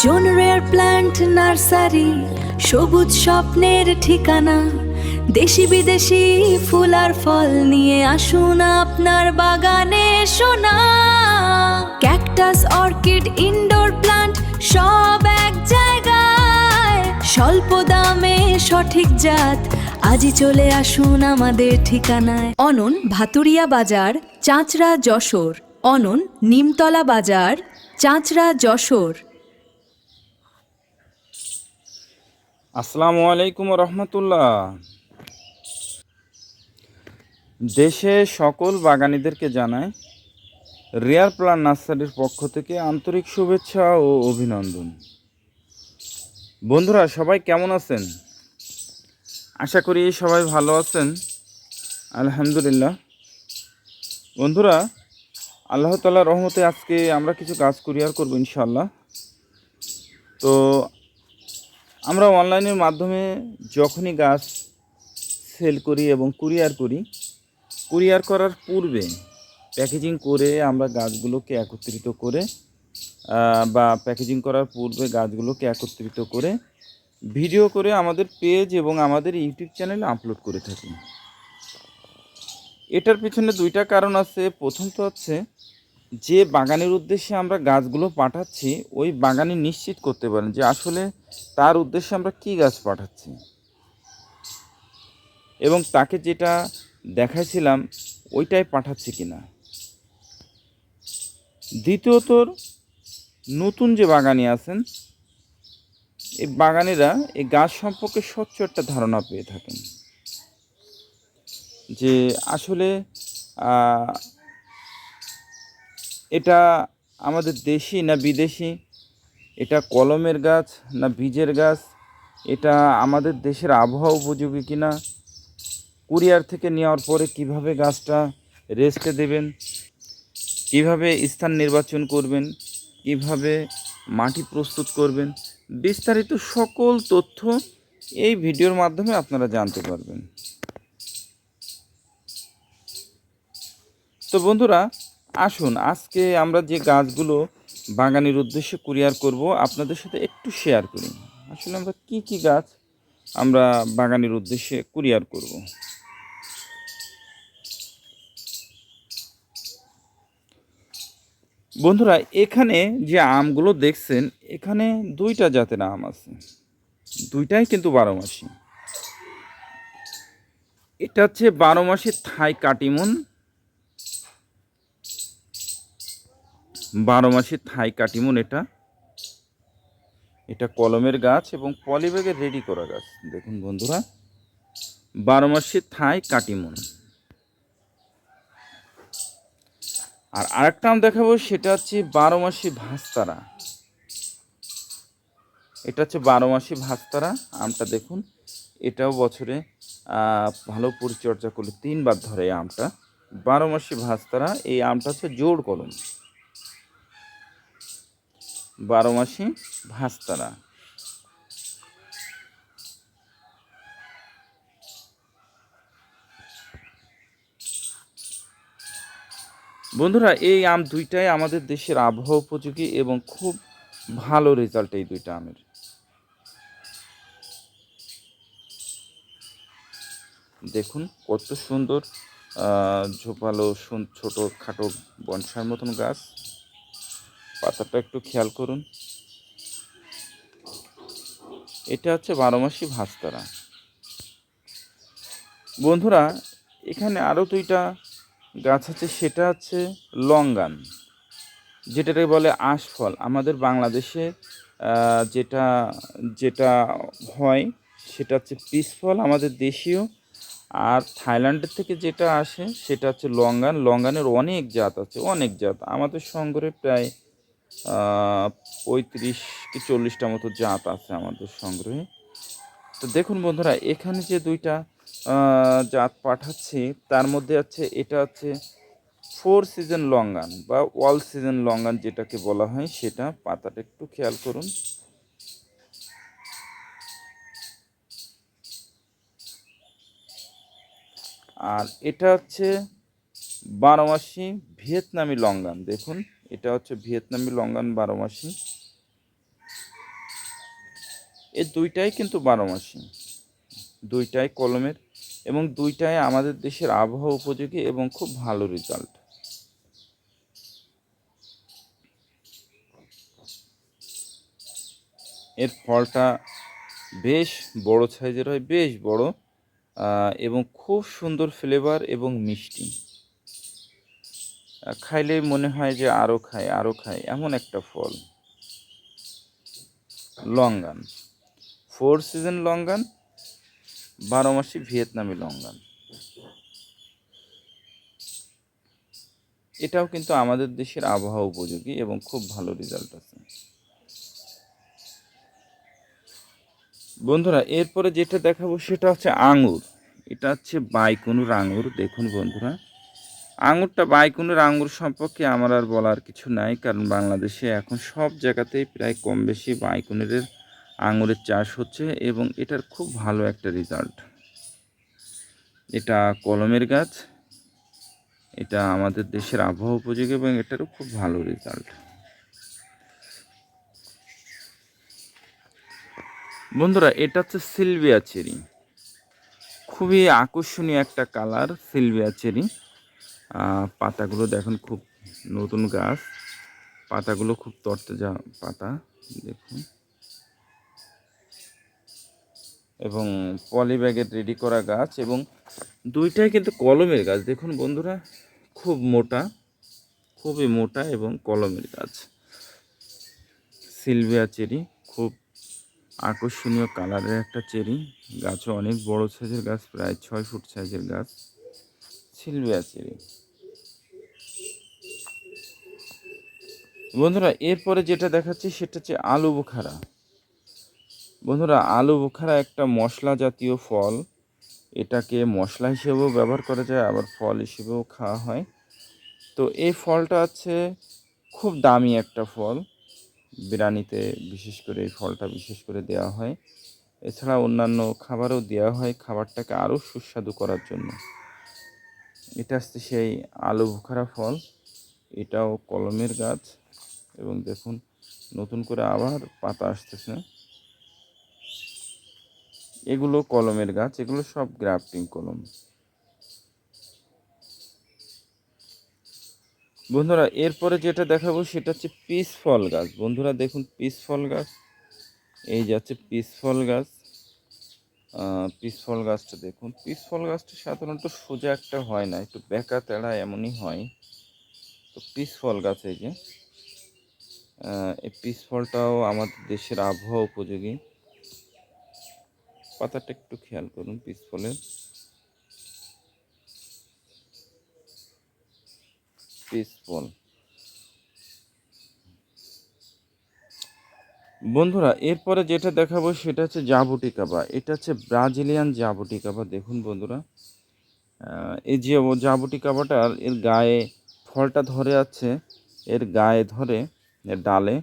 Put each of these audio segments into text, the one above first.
জন rare plant nursery, সবুজ স্বপ্নের ঠিকানা। দেশি বিদেশি ফুল আর ফল নিয়ে আসুন আপনার বাগানে সোনা। ক্যাকটাস, অর্কিড, ইনডোর প্ল্যান্ট সব এক জায়গায়। স্বল্প দামে সঠিক জাত, আজই চলে আসুন আমাদের ঠিকানায়। অনন, ভাতুরিয়া বাজার, চাঁচড়া, যশোর। অনন, নিমতলা বাজার, চাঁচড়া, যশোর। আসসালামু আলাইকুম রহমতুল্লাহ। দেশে সকল বাগানীদেরকে জানাই রেয়ার প্লান্ট নার্সারির পক্ষ থেকে আন্তরিক শুভেচ্ছা ও অভিনন্দন। বন্ধুরা, সবাই কেমন আছেন? আশা করি সবাই ভালো আছেন, আলহামদুলিল্লাহ। বন্ধুরা, আল্লাহ তাআলার রহমতে আজকে আমরা কিছু গাছ কুরিয়ার করব ইনশাআল্লাহ। তো আমরা অনলাইনের মাধ্যমে যখনই গাছ সেল করি এবং কুরিয়ার করার পূর্বে প্যাকেজিং করে আমরা গাছগুলোকে একত্রিত করে বা প্যাকেজিং করার পূর্বে গাছগুলোকে একত্রিত করে ভিডিও করে আমাদের পেজ এবং আমাদের ইউটিউব চ্যানেলে আপলোড করে থাকি। এটার পিছনে দুইটা কারণ আছে। প্রথম তো হচ্ছে যে বাগানের উদ্দেশ্যে আমরা গাছগুলো পাঠাচ্ছি ওই বাগানি নিশ্চিত করতে পারেন যে আসলে তার উদ্দেশ্যে আমরা কী গাছ পাঠাচ্ছি এবং তাকে যেটা দেখাইছিলাম ওইটাই পাঠাচ্ছি কিনা। দ্বিতীয়ত, নতুন যে বাগানি আছেন এই বাগানিরা এই গাছ সম্পর্কে স্বচ্ছ একটা ধারণা পেয়ে থাকেন যে আসলে এটা আমাদের দেশি না বিদেশি, এটা কলমের গাছ না বীজের গাছ, এটা আমাদের দেশের আবহাওয়া উপযোগী কিনা, কুরিয়ার থেকে নেওয়ার পরে কিভাবে গাছটা রেস্টে দেবেন, কিভাবে স্থান নির্বাচন করবেন, কিভাবে মাটি প্রস্তুত করবেন, বিস্তারিত সকল তথ্য এই ভিডিওর মাধ্যমে আপনারা জানতে পারবেন। তো বন্ধুরা, আসুন আজকে আমরা যে গাছগুলো বাগানের উদ্দেশ্যে কুরিয়ার করব আপনাদের সাথে একটু শেয়ার করি। আসলে আমরা কি কি গাছ আমরা বাগানের উদ্দেশ্যে কুরিয়ার করব। বন্ধুরা, এখানে যে আমগুলো দেখছেন এখানে দুইটা জাতের আম আছে, দুইটাই কিন্তু 12 মাসি। এটা হচ্ছে 12 মাসি থাই কাটিমন, 12 মাসি থাই কাটিমন। এটা কলমের গাছ এবং পলিব্যাগে রেডি করা গাছ। দেখুন বন্ধুরা, 12 মাসি থাই কাটিমন। আর আরেকটা আম দেখাবো, সেটা হচ্ছে 12 মাসি ভাস্তারা। এটা হচ্ছে 12 মাসি ভাস্তারা আমটা। দেখুন, এটাও বছরে ভালো পরিচর্যা করলে 3 বার ধরে এই আমটা। 12 মাসি ভাস্তারা, এই আমটা হচ্ছে জোড় কলম। 12 মাসি ভাস্তারা। বন্ধুরা, এই আম দুইটাই আমাদের দেশের আবহাওয়া উপযোগী এবং খুব ভালো রেজাল্ট এই দুইটা আমের। দেখুন কত সুন্দর ঝোপালো ছোট খাটো বনসার মতন গাছ। পাতাটা একটু খেয়াল করুন। এটা হচ্ছে 12 মাসি ভাস্তারা। বন্ধুরা, এখানে আরও দুইটা গাছ আছে, সেটা হচ্ছে লঙ্গান, যেটাকে বলে আশফল। আমাদের বাংলাদেশে যেটা যেটা হয় সেটা হচ্ছে পিস ফল, আমাদের দেশীয়। আর থাইল্যান্ডের থেকে যেটা আসে সেটা হচ্ছে লঙ্গান। লঙ্গানের অনেক জাত আছে, অনেক জাত। আমাদের সংগ্রহে প্রায় 35 কি 40টা মতো জাত আছে আমাদের সংগ্রহে। তো দেখুন বন্ধুরা, এখানে যে দুইটা জাত পাঠাচ্ছি তার মধ্যে আছে, এটা হচ্ছে 4 সিজন লঙ্গান বা অল সিজন লঙ্গান যেটাকে বলা হয় সেটা। পাতাটা একটু খেয়াল করুন। আর এটা হচ্ছে 12 মাসি ভিয়েতনামি লঙ্গান। দেখুন, এটা হচ্ছে ভিয়েতনামি লঙ্গান 12 মাসি। এই দুইটাই কিন্তু 12 মাসি, দুইটাই কলমের এবং দুইটাই আমাদের দেশের আবহাওয়া উপযোগী এবং খুব ভালো রেজাল্ট। এর ফলটা বেশ বড় সাইজের হয়, বেশ বড়, এবং খুব সুন্দর ফ্লেভার এবং মিষ্টি। খাইলেই মনে হয় যে আরও খাই আরও খাই, এমন একটা ফল। লঙ্গান, 4 সিজন লঙ্গান, 12 মাসি ভিয়েতনামি লঙ্গান। এটাও কিন্তু আমাদের দেশের আবহাওয়া উপযোগী এবং খুব ভালো রেজাল্ট আছে। বন্ধুরা এরপরে যেটা দেখাবো সেটা হচ্ছে আঙুর। এটা হচ্ছে বাইকুনুর আঙুর। দেখুন বন্ধুরা, আঙুরটা বাইকুনুর আঙুর সম্পর্কে আমার আর বলার কিছু নাই, কারণ বাংলাদেশে এখন সব জায়গাতেই প্রায় কম বেশি বাইকুনুরের আঙুরের চাষ হচ্ছে এবং এটার খুব ভালো একটা রেজাল্ট। এটা কলমের গাছ, এটা আমাদের দেশের আবহাওয়া উপযোগী এবং এটারও খুব ভালো রেজাল্ট। বন্ধুরা এটা হচ্ছে সিলভিয়া চেরি, খুবই আকর্ষণীয় একটা কালার সিলভিয়া চেরি। পাতাগুলো দেখুন, খুব নতুন গাছ, পাতাগুলো খুব তরতাজা পাতা দেখুন, এবং পলি ব্যাগের রেডি করা গাছ এবং দুইটাই কিন্তু কলমের গাছ। দেখুন বন্ধুরা, খুব মোটা, খুবই মোটা এবং কলমের গাছ। সিলভিয়া চেরি খুব আকর্ষণীয় কালারের একটা চেরি, গাছও অনেক বড় সাইজের গাছ, প্রায় 6 ফুট সাইজের গাছ সিলভিয়া চেরি। বন্ধুরা এরপরে যেটা দেখাচ্ছি সেটা হচ্ছে আলু বোখারা। বন্ধুরা আলু বোখারা একটা মশলা জাতীয় ফল, এটাকে মশলা হিসেবেও ব্যবহার করা যায়, আবার ফল হিসেবেও খাওয়া হয়। তো এই ফলটা হচ্ছে খুব দামি একটা ফল, বিরিয়ানিতে বিশেষ করে এই ফলটা বিশেষ করে দেওয়া হয়, এছাড়া অন্যান্য খাবারও দেওয়া হয় খাবারটাকে আরও সুস্বাদু করার জন্য। এটা হচ্ছে সেই আলু বোখারা ফল, এটাও কলমের গাছ এবং দেখুন নতুন করে আবার পাতা আসতেছে। এগুলো কলমের গাছ, এগুলো সব গ্রাফটিং কলম। বন্ধুরা এরপরে যেটা দেখাবো সেটা হচ্ছে পিস ফল গাছ। বন্ধুরা দেখুন পিস ফল গাছ, এই যাচ্ছে পিস ফল গাছ। পিস ফল গাছটা দেখুন, পিস ফল গাছটা সাধারণত সোজা একটা হয় না, একটু বেঁকা তেড়া এমনই হয়। তো পিস ফল গাছ এই যে, এই পিস ফলটাও আমাদের দেশের আবহাওয়া উপযোগী। পাতাটা একটু খেয়াল করুন পিস ফলের, পিস ফল। বন্ধুরা এরপরে যেটা দেখাবো সেটা হচ্ছে জাবুটিকাবা। এটা হচ্ছে ব্রাজিলিয়ান জাবুটিকাবা। দেখুন বন্ধুরা, এই যে জাবুটিকাবাটার এর গায়ে ফলটা ধরে আছে, এর গায়ে ধরে, এর ডালে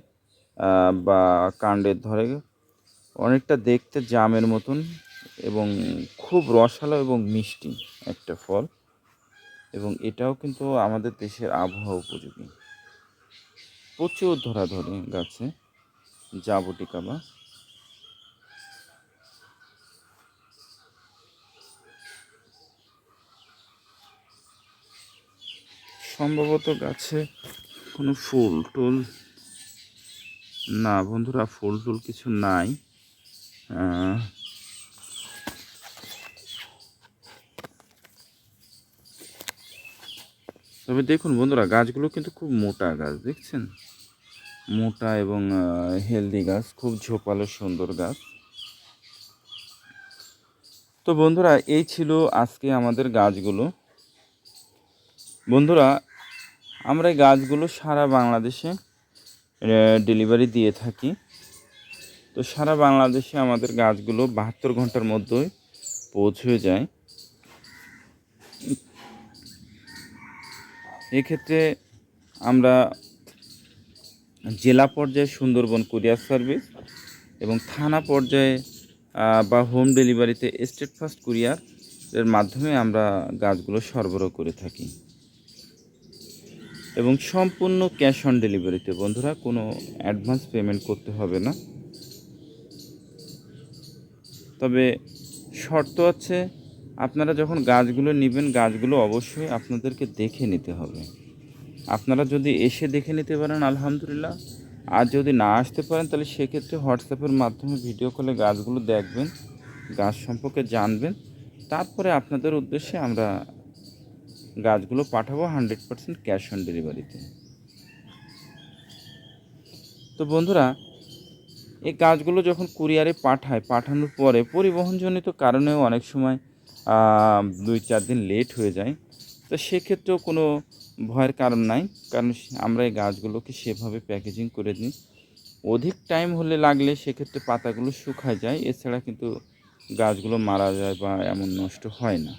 বা কাণ্ডের ধরে, অনেকটা দেখতে জামের মতন এবং খুব রসালো এবং মিষ্টি একটা ফল, এবং এটাও কিন্তু আমাদের দেশের আবহাওয়া উপযোগী। প্রচুর ধরাধরি গাছে জাবুটিকাবা। সম্ভবত গাছে কোনো ফুল টুল না বন্ধুরা, ফুল টুল কিছু নাই। তবে দেখুন বন্ধুরা গাছগুলো কিন্তু খুব মোটা গাছ, দেখছেন, মোটা এবং হেলদি গাছ, খুব ঝোপালো সুন্দর গাছ। তো বন্ধুরা এই ছিল আজকে আমাদের গাছগুলো। বন্ধুরা আমরা এই গাছগুলো সারা বাংলাদেশে ডেলিভারি দিয়ে থাকি। তো সারা বাংলাদেশে আমাদের গাছগুলো 72 ঘন্টার মধ্যেই পৌঁছে যায়। এক্ষেত্রে আমরা জেলা পর্যায়ে সুন্দরবন কুরিয়ার সার্ভিস এবং থানা পর্যায়ে বা হোম ডেলিভারিতে স্টেট ফার্স্ট কুরিয়ার এর মাধ্যমে আমরা গাছগুলো সরবরাহ করে থাকি এবং সম্পূর্ণ ক্যাশ অন ডেলিভারিতে। বন্ধুরা কোনো অ্যাডভান্স পেমেন্ট করতে হবে না। তবে শর্ত আছে, আপনারা যখন গাছগুলো নেবেন গাছগুলো অবশ্যই আপনাদেরকে দেখে নিতে হবে। আপনারা যদি এসে দেখে নিতে পারেন আলহামদুলিল্লাহ, আর যদি না আসতে পারেন তাহলে সেক্ষেত্রে হোয়াটসঅ্যাপের মাধ্যমে ভিডিও কলে গাছগুলো দেখবেন, গাছ সম্পর্কে জানবেন, তারপরে আপনাদের উদ্দেশ্যে আমরা গাছগুলো পাঠাবো 100% ক্যাশ অন ডেলিভারিতে। তো বন্ধুরা, এই গাছগুলো যখন কুরিয়ারে পাঠানোর পরে পরিবহনজনিত কারণেও অনেক সময় 2-4 দিন লেট হয়ে যায়। তো সেক্ষেত্রেও কোনো ভয়ের কারণ নাই, কারণ আমরা এই গাছগুলোকে সেভাবে প্যাকেজিং করে দিই। অধিক টাইম হলে লাগলে সেক্ষেত্রে পাতাগুলো শুকায় যায়, এছাড়া কিন্তু গাছগুলো মারা যায় বা এমন নষ্ট হয় না।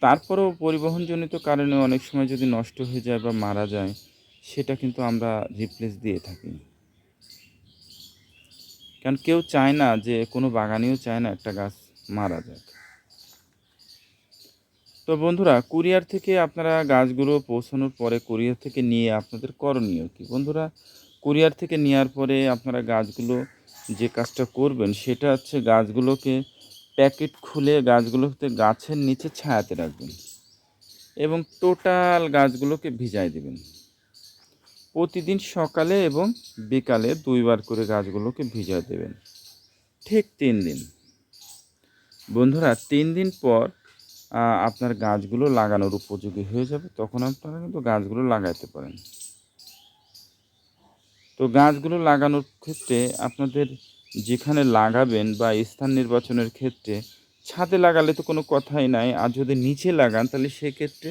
তারপরেও পরিবহনজনিত কারণে অনেক সময় যদি নষ্ট হয়ে যায় বা মারা যায়, সেটা কিন্তু আমরা রিপ্লেস দিয়ে থাকি। কারণ কেউ চায় না, যে কোনো বাগানেও চায় না একটা গাছ মারা যাক। তো বন্ধুরা, কুরিয়ার থেকে আপনারা গাছগুলো পৌঁছানোর পরে কুরিয়ার থেকে নিয়ে আপনাদের করণীয় কী? বন্ধুরা, কুরিয়ার থেকে নেওয়ার পরে আপনারা গাছগুলো যে কাজটা করবেন সেটা হচ্ছে গাছগুলোকে প্যাকেট খুলে গাছগুলোতে গাছের নিচে ছায়াতে রাখবেন এবং টোটাল গাছগুলোকে ভিজায় দেবেন। প্রতিদিন সকালে এবং বিকালে 2 বার করে গাছগুলোকে ভিজায় দেবেন, ঠিক 3 দিন। বন্ধুরা, 3 দিন পর আপনার গাছগুলো লাগানোর উপযোগী হয়ে যাবে, তখন আপনারা কিন্তু গাছগুলো লাগাইতে পারেন। তো গাছগুলো লাগানোর ক্ষেত্রে আপনাদের যেখানে লাগাবেন বা স্থান নির্বাচনের ক্ষেত্রে ছাদে লাগালে তো কোনো কথাই নাই, আর যদি নিচে লাগান তাহলে সেক্ষেত্রে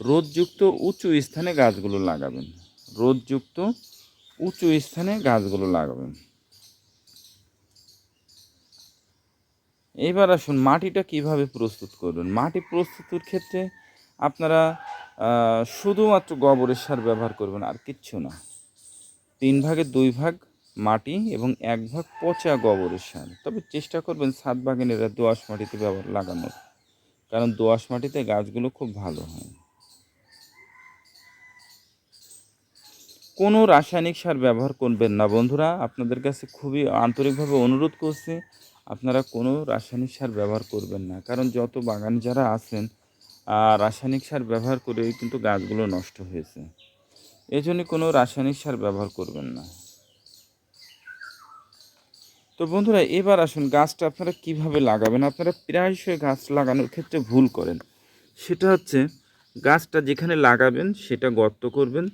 রোদযুক্ত উঁচু স্থানে গাছগুলো লাগাবেন। রোদযুক্ত উঁচু স্থানে গাছগুলো লাগাবেন। এবার আসুন মাটিটা কিভাবে প্রস্তুত করবেন। মাটি প্রস্তুতের ক্ষেত্রে আপনারা শুধুমাত্র গোবরের সার ব্যবহার করবেন, আর কিচ্ছু না। 3 ভাগের 2 ভাগ মাটি এবং 1 ভাগ পচা গোবরের সার। তবে চেষ্টা করবেন ছাদ বাগানেরা দোআঁশ মাটিতে লাগানোর, কারণ দোআঁশ মাটিতে গাছগুলো খুব ভালো হয়। কোনো রাসায়নিক সার ব্যবহার করবেন না বন্ধুরা, আপনাদের কাছে খুবই আন্তরিকভাবে অনুরোধ করছি, আপনারা কোনো রাসায়নিক সার ব্যবহার করবেন না। কারণ যত বাগানি যারা আছেন রাসায়নিক সার ব্যবহার করে কিন্তু গাছগুলো নষ্ট হয়েছে। এজন্য কোনো রাসায়নিক সার ব্যবহার করবেন না। তো বন্ধুরা, এবার আসুন গাছটা আপনারা কিভাবে লাগাবেন। আপনারা প্রায়শই গাছ লাগানোর ক্ষেত্রে ভুল করেন। সেটা হচ্ছে, গাছটা যেখানে লাগাবেন সেটা গর্ত করবেন।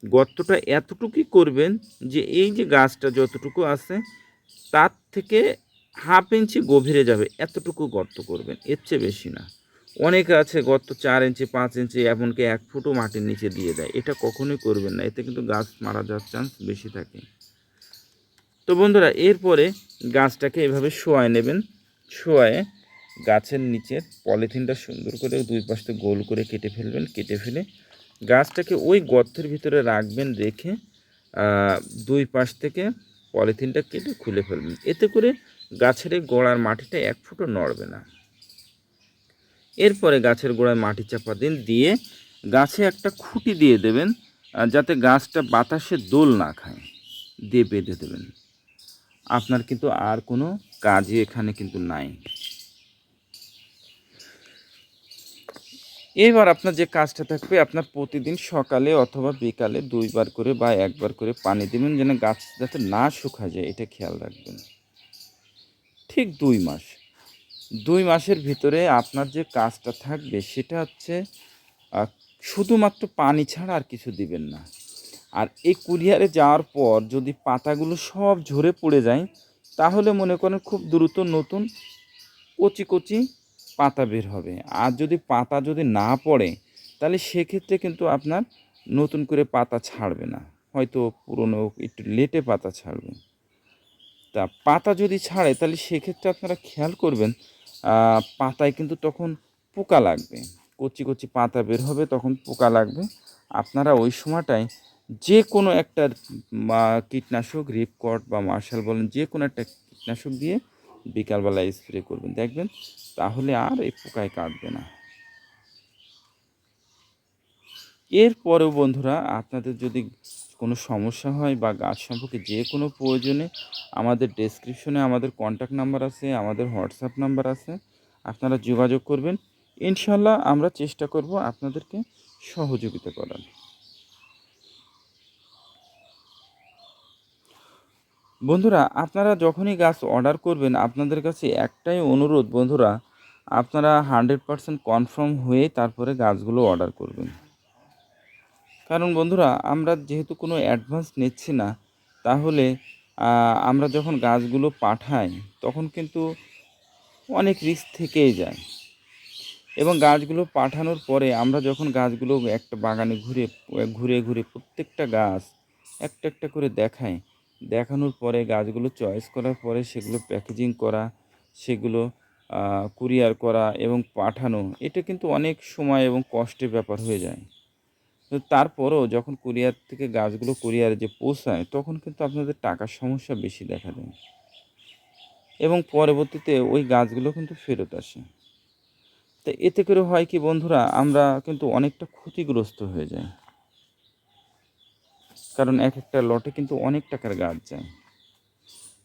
গর্তটা এতটুকুই করবেন যে এই যে গাছটা যতটুকু আছে তার থেকে 1/2 ইঞ্চি গভীরে যাবে, এতটুকু গর্ত করবেন, এর চেয়ে বেশি না। অনেকে আছে গর্ত 4 ইঞ্চি 5 ইঞ্চি এমনকি 1 ফুটও মাটির নিচে দিয়ে দেয়, এটা কখনোই করবেন না, এতে কিন্তু গাছ মারা যাওয়ার চান্স বেশি থাকে। তো বন্ধুরা, এরপরে গাছটাকে এভাবে শোয়ায় নেবেন। শোয়ায় গাছের নিচের পলিথিনটা সুন্দর করে 2 পাশে গোল করে কেটে ফেলবেন। কেটে ফেলে গাছটাকে ওই গর্তের ভিতরে রাখবেন, রেখে 2 পাশ থেকে পলিথিনটা কেটে খুলে ফেলবেন। এতে করে গাছের এই গোড়ার মাটিটা 1 ফুটও নড়বে না। এরপরে গাছের গোড়ায় মাটি চাপা দিয়ে গাছে একটা খুঁটি দিয়ে দেবেন, যাতে গাছটা বাতাসে দোল না খায়, দিয়ে বেঁধে দেবেন। আপনার কিন্তু আর কোনো কাজই এখানে কিন্তু নাই। এবার আপনার যে কাজটা থাকবে, আপনার প্রতিদিন সকালে অথবা বিকালে 2 বার করে বা 1 বার করে পানি দেবেন, যেন গাছ যাতে না শুকায় যায়, এটা খেয়াল রাখবেন। ঠিক 2 মাস, 2 মাসের ভিতরে আপনার যে কাজটা থাকবে সেটা হচ্ছে শুধুমাত্র পানি ছাড়া আর কিছু দিবেন না। আর এই কুরিয়ারে যাওয়ার পর যদি পাতাগুলো সব ঝরে পড়ে যায়, তাহলে মনে করেন খুব দ্রুত নতুন কচি কচি পাতা বের হবে। আর যদি পাতা যদি না পড়ে, তাহলে সেক্ষেত্রে কিন্তু আপনার নতুন করে পাতা ছাড়বে না, হয়তো পুরনো একটু লেটে পাতা ছাড়বে। তা পাতা যদি ছাড়ে তাহলে সেক্ষেত্রে আপনারা খেয়াল করবেন, পাতায় কিন্তু তখন পোকা লাগবে, কচি কচি পাতা বের হবে, তখন পোকা লাগবে। আপনারা ওই সময়টায় যে কোনো একটা কীটনাশক, রিপকট বা মার্শাল বলেন, যে কোনো একটা কীটনাশক দিয়ে বিকালবেলায় স্প্রে করবেন, দেখবেন তাহলে আর এই পোকায় কাটবে না। এরপরেও বন্ধুরা, আপনাদের যদি কোনো সমস্যা হয় বা গাছ সম্পর্কে যে কোনো প্রয়োজনে আমাদের ডেসক্রিপশনে আমাদের কন্ট্যাক্ট নাম্বার আছে, আমাদের হোয়াটসঅ্যাপ নাম্বার আছে, আপনারা যোগাযোগ করবেন। ইনশাল্লাহ আমরা চেষ্টা করব আপনাদেরকে সহযোগিতা করার। বন্ধুরা, আপনারা যখনই গাছ অর্ডার করবেন আপনাদের কাছে একটাই অনুরোধ বন্ধুরা, আপনারা 100% কনফার্ম হয়ে তারপরে গাছগুলো অর্ডার করবেন। কারণ বন্ধুরা, আমরা যেহেতু কোনো অ্যাডভান্স নিচ্ছি না, তাহলে আমরা যখন গাছগুলো পাঠাই তখন কিন্তু অনেক রিস্ক থেকেই যায়। এবং গাছগুলো পাঠানোর পরে আমরা যখন গাছগুলো একটা বাগানে ঘুরে ঘুরে ঘুরে প্রত্যেকটা গাছ একটা একটা করে দেখাই, দেখানোর পরে গাছগুলো চয়েস করার পরে সেগুলো প্যাকেজিং করা, সেগুলো কুরিয়ার করা এবং পাঠানো, এটা কিন্তু অনেক সময় এবং কষ্টের ব্যাপার হয়ে যায়। তো তারপরেও যখন কুরিয়ার থেকে গাছগুলো কুরিয়ারে যে পৌঁছায় তখন কিন্তু আপনাদের টাকার সমস্যা বেশি দেখা দেয় এবং পরবর্তীতে ওই গাছগুলো কিন্তু ফেরত আসে। তো এতে করে হয় কি বন্ধুরা, আমরা কিন্তু অনেকটা ক্ষতিগ্রস্ত হয়ে যাই, কারণ এক একটা লটে কিন্তু অনেক টাকার গাছ যায়।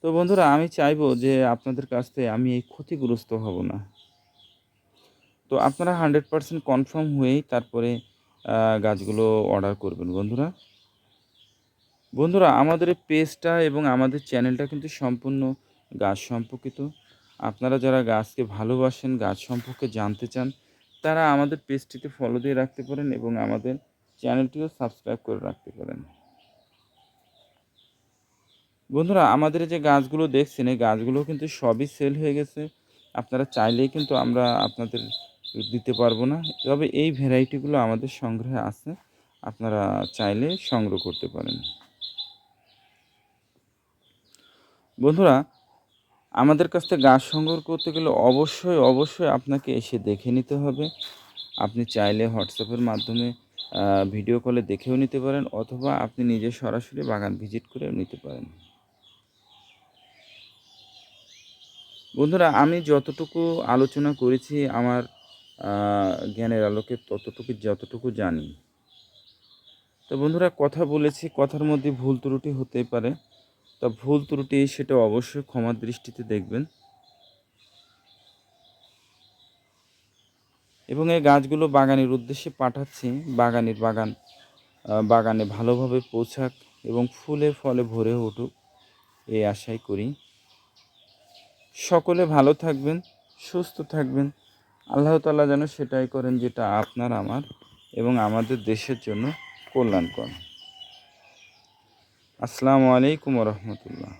তো বন্ধুরা, আমি চাইবো যে আপনাদের কাছ থেকে আমি এই ক্ষতিগ্রস্ত হব না। তো আপনারা 100% কনফার্ম হয়েই তারপরে গাছগুলো অর্ডার করবেন বন্ধুরা। বন্ধুরা, আমাদের এই পেজটা এবং আমাদের চ্যানেলটা কিন্তু সম্পূর্ণ গাছ সম্পর্কিত। আপনারা যারা গাছকে ভালোবাসেন, গাছ সম্পর্কে জানতে চান, তারা আমাদের পেজটিতে ফলো দিয়ে রাখতে পারেন এবং আমাদের চ্যানেলটিও সাবস্ক্রাইব করে রাখতে পারেন। বন্ধুরা, আমাদের যে গাছগুলো দেখছেন এই গাছগুলো কিন্তু সবই সেল হয়ে গেছে। আপনারা চাইলেই কিন্তু আমরা আপনাদের দিতে পারবো না, তবে এই ভ্যারাইটিগুলো আমাদের সংগ্রহে আছে, আপনারা চাইলে সংগ্রহ করতে পারেন। বন্ধুরা, আমাদের কাছ থেকে গাছ সংগ্রহ করতে গেলে অবশ্যই আপনাকে এসে দেখে নিতে হবে। আপনি চাইলে হোয়াটসঅ্যাপের মাধ্যমে ভিডিও কলে দেখেও নিতে পারেন, অথবা আপনি নিজে সরাসরি বাগান ভিজিট করেও নিতে পারেন। বন্ধুরা, আমি যতটুকু আলোচনা করেছি আমার জ্ঞানের আলোকে যতটুকু জানি। তো বন্ধুরা, কথা বলেছি, কথার মধ্যে ভুল ত্রুটি হতেই পারে। তা ভুল ত্রুটি সেটা অবশ্যই ক্ষমার দৃষ্টিতে দেখবেন। এবং এই গাছগুলো বাগানের উদ্দেশ্যে পাঠাচ্ছি, বাগানে ভালোভাবে পৌঁছাক এবং ফুলে ফলে ভরে উঠুক, এই আশাই করি। সকলে ভালো থাকবেন, সুস্থ থাকবেন। আল্লাহ তাআলা যেন সেটাই করেন যেটা আপনার, আমার এবং আমাদের দেশের জন্য কল্যাণকর। আসসালামু আলাইকুম ওয়া রাহমাতুল্লাহ।